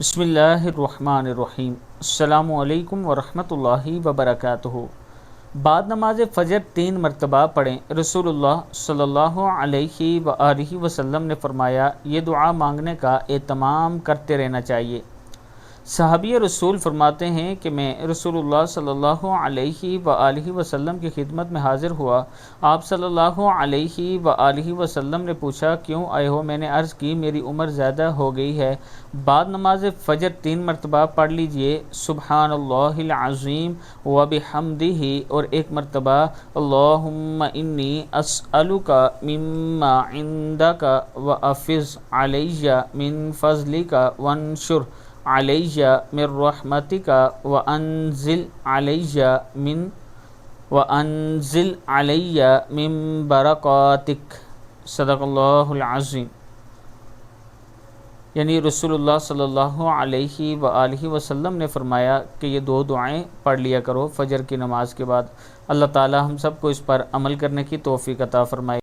بسم اللہ الرحمن الرحیم۔ السلام علیکم ورحمۃ اللہ وبرکاتہ۔ بعد نماز فجر 3 مرتبہ پڑھیں۔ رسول اللہ صلی اللہ علیہ وآلہ وسلم نے فرمایا، یہ دعا مانگنے کا اہتمام کرتے رہنا چاہیے۔ صحابی رسول فرماتے ہیں کہ میں رسول اللہ صلی اللہ علیہ وآلہ وسلم کی خدمت میں حاضر ہوا۔ آپ صلی اللہ علیہ وآلہ وسلم نے پوچھا، کیوں آئے ہو؟ میں نے عرض کی، میری عمر زیادہ ہو گئی ہے۔ بعد نماز فجر 3 مرتبہ پڑھ لیجئے، سبحان اللہ العظیم وبحمدہ، اور 1 مرتبہ اللہم انی اسألک مما عندک وافض علی من فضلک وانشر علی من رحمتک وانزل علی من برکاتک، صدق اللہ العظیم۔ یعنی رسول اللہ صلی اللہ علیہ وآلہ وسلم نے فرمایا کہ یہ 2 دعائیں پڑھ لیا کرو فجر کی نماز کے بعد۔ اللہ تعالی ہم سب کو اس پر عمل کرنے کی توفیق عطا فرمائے۔